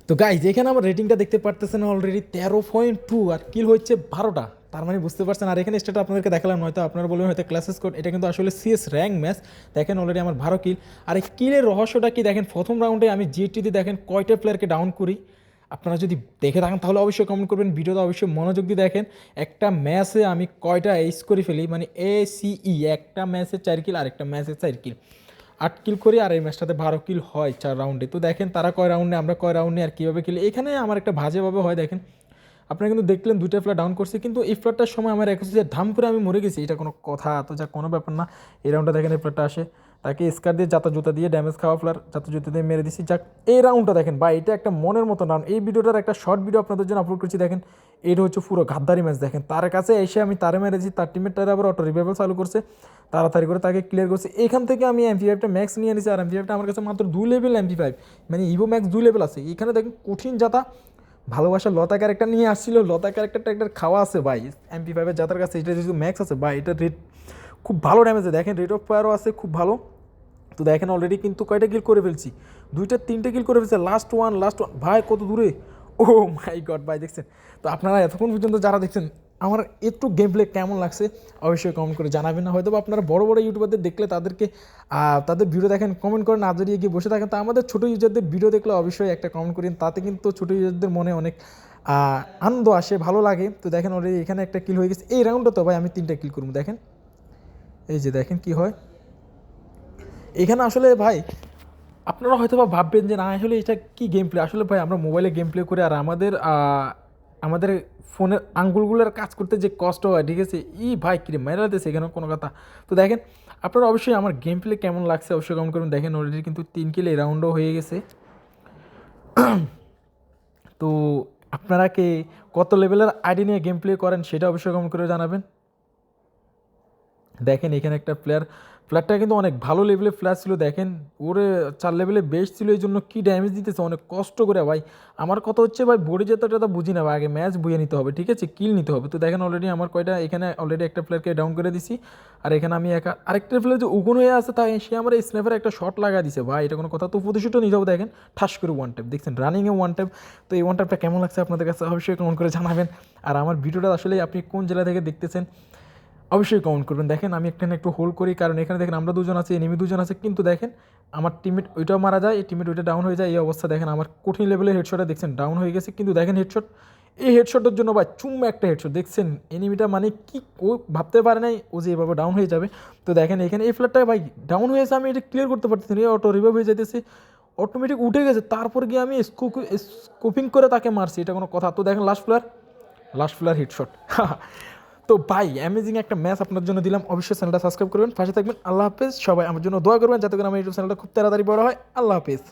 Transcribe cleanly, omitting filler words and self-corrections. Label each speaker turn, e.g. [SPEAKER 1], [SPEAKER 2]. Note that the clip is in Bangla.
[SPEAKER 1] তো গাইজ এখানে আমার রেটিংটা দেখতে পারতেছেন অলরেডি 13.2 আর কিল হচ্ছে 12টা। তার মানে বুঝতে পারছেন। আর এখানে স্টেট আপনাদেরকে দেখালাম, নয়তো আপনারা বলবেন হয়তো ক্লাসেস কোড, এটা কিন্তু আসলে সিএস র্যাঙ্ক ম্যাচ। দেখেন অলরেডি আমার 12 কিল। আর এই কিলের রহস্যটা কি দেখেন, প্রথম রাউন্ডে আমি জিটিতে দেখেন কয়টা প্লেয়ারকে ডাউন করি। আপনারা যদি দেখে থাকেন তাহলে অবশ্যই কমেন্ট করবেন, ভিডিওটা অবশ্যই মনোযোগ দিয়ে দেখেন। একটা ম্যাচে আমি কয়টা এইস করে ফেলি, মানে ACE, একটা ম্যাচে 4 কিল আর একটা ম্যাচে 4 কিল, 8 কিল করি। আর এই ম্যাচটাতে 12 কিল হয় 4 রাউন্ডে। তো দেখেন তারা কয় রাউন্ডে, আমরা কয় রাউন্ডে আর কীভাবে কিল। এখানে আমার একটা বাজেভাবে হয় দেখেন। আপনারা কিন্তু দেখলেন দুইটা ফ্ল্যাট ডাউন করছি, কিন্তু এই ফ্ল্যাটটার সময় আমার এক যে ধাম করে আমি মরে গেছি, এটা কোনো কথা? তো যা কোনো ব্যাপার না। এই রাউন্ডটা দেখেন এই ফ্ল্যাটটা আসে, তাকে স্কার দিয়ে জাতা জুতা দিয়ে ড্যামেজ খাওয়া ফ্লার জাতা জুতা দিয়ে মেরে দিছি। যাক, এই রাউন্ডটা দেখেন বা এটা একটা মনের মতো রাউন্ড। এই ভিডিওটার একটা শর্ট ভিডিও আপনাদের জন্য আপলোড করছি, দেখেন এটা হচ্ছে পুরো গাদ্দারি ম্যাচ। দেখেন তার কাছে এসে আমি তারে মেরেছি, তার টিমের আবার অটো রিভাইভাল চালু করছে, তাড়াতাড়ি করে তাকে ক্লিয়ার করছে। এখান থেকে আমি MP5টা ম্যাক্স নিয়ে নিয়েছি। আর MP5টা আমার কাছে মাত্র 2 লেভেল MP5, মানে ইভো ম্যাক্স 2 লেভেল আছে। এখানে দেখেন কঠিন জাতা ভালোবাসার লতা ক্যারেক্টার নিয়ে আসছিল। লতা ক্যারেক্টারটা একটা খাওয়া আছে ভাই MP5-এর জাতার কাছে। এটা যেহেতু ম্যাক্স আছে ভাই, এটা রেট খুব ভালো ড্যামেজে। দেখেন রেট অফ ফায়ারও আছে খুব ভালো। তো দেখেন অলরেডি কিন্তু কয়টা কিল করে ফেলছি, 2-3টে কিল করে ফেলছে। লাস্ট ওয়ান ভাই, কত দূরে! ও মাই গড ভাই, দেখছেন? তো আপনারা এতক্ষণ পর্যন্ত যারা দেখছেন, আমার একটু গেম প্লে কেমন লাগছে অবশ্যই কমেন্ট করে জানাবেন। না হয়তো আপনারা বড় বড় ইউটিউবারদের দেখলে তাদেরকে তাদের ভিডিও দেখেন, কমেন্ট করেন, না যদি গিয়ে বসে থাকেন। তা আমাদের ছোটো ইউজারদের ভিডিও দেখলে অবশ্যই একটা কমেন্ট করেন, তাতে কিন্তু ছোটো ইউজারদের মনে অনেক আনন্দ আসে, ভালো লাগে। তো দেখেন অলরেডি এখানে একটা কিল হয়ে গেছে। এই রাউন্ডটা তো ভাই আমি 3টা কিল করবো। দেখেন এই যে দেখেন কি হয় এখানে। আসলে ভাই আপনারা হয়তো বা ভাববেন যে না আসলে এটা কি গেম প্লে। আসলে ভাই আমরা মোবাইলে গেম প্লে করে আর আমাদের ফোনের আঙ্গুলগুলোর কাজ করতে যে কষ্ট হয়, ঠিক আছে? ভাই কিরে মেরা দিতেছে এখানে কোনো কথা। তো দেখেন আপনারা অবশ্যই আমার গেম প্লে কেমন লাগছে অবশ্যই কমেন্ট করুন। দেখেন অলরেডি কিন্তু 3 কিল এই রাউন্ডও হয়ে গেছে। তো আপনারা কে কত লেভেলের আইডি নিয়ে গেম প্লে করেন সেটা অবশ্যই কমেন্ট করে জানাবেন। দেখেন এখানে একটা ফ্ল্যাটটা কিন্তু অনেক ভালো লেভেলের ফ্ল্যাট ছিল। দেখেন ওরে 4 লেভেলে বেস্ট ছিল, এই জন্য কী ড্যামেজ দিতেছে অনেক কষ্ট করে ভাই। আমার কথা হচ্ছে ভাই বডি যেটা বুঝি না ভাই, আগে ম্যাচ বুঝে নিতে হবে, ঠিক আছে? কিল নিতে হবে। তো দেখেন অলরেডি আমার কয়টা এখানে অলরেডি একটা প্লেয়ারকে ডাউন করে দিছি। আর এখানে আমি আরেকটা প্লেয়ার যে উগুন হয়ে আছে, তাই সে আমার এই স্ন্যাপারে একটা শট লাগা দিছে ভাই, এটা কোনো কথা? তো প্রতিশোধও নিতে হবে। দেখেন ঠাস করে ওয়ান ট্যাপ, দেখছেন রানিংয়ে ওয়ান ট্যাপ। তো এই ওয়ান ট্যাপটা কেমন লাগছে আপনাদের কাছে অবশ্যই কমেন্ট করে জানাবেন। আর আমার ভিডিওটা আসলে আপনি কোন জেলা থেকে দেখতেছেন অবশ্যই কমেন্ট করবেন। দেখেন আমি এখানে একটু হোল্ড করি, কারণ এখানে দেখেন আমরা দুজন আছি, এনিমি দুজন আছে, কিন্তু দেখেন আমার টিমমেট ওইটাও মারা যায়, এই টিমমেট ওইটা ডাউন হয়ে যায়। এই অবস্থা দেখেন আমার কঠিন লেভেলের হেডশটে দেখছেন ডাউন হয়ে গেছে, কিন্তু দেখেন হেডশট, এই হেডশটের জন্য ভাই চুম্মা একটা হেডশট। দেখছেন এনিমিটা মানে কি ও ভাবতে পারে নাই ও যে এভাবে ডাউন হয়ে যাবে। তো দেখেন এখানে এই ফ্ল্যাটটা ভাই ডাউন হয়েছে, আমি এটা ক্লিয়ার করতে পারতেছি না, অটো রিভাইভ হয়ে যেতেছে, অটোমেটিক উঠে গেছে। তারপর গিয়ে আমি স্কোপিং করে তাকে মারছি, এটা কোনো কথা? তো দেখেন লাস্ট ফ্লার হিটশট। তো ভাই অ্যামেজিং একটা ম্যাচ আপনার জন্য দিলাম। অবশ্যই চ্যানেলটা সাবস্ক্রাইব করবেন, পাশে থাকবেন। আল্লাহ হাফেজ। সবাই আমার জন্য দোয়া করবেন যাতে করে আমার ইউটিউব চ্যানেলটা খুব তাড়াতাড়ি বড় হয়। আল্লাহ হাফেজ।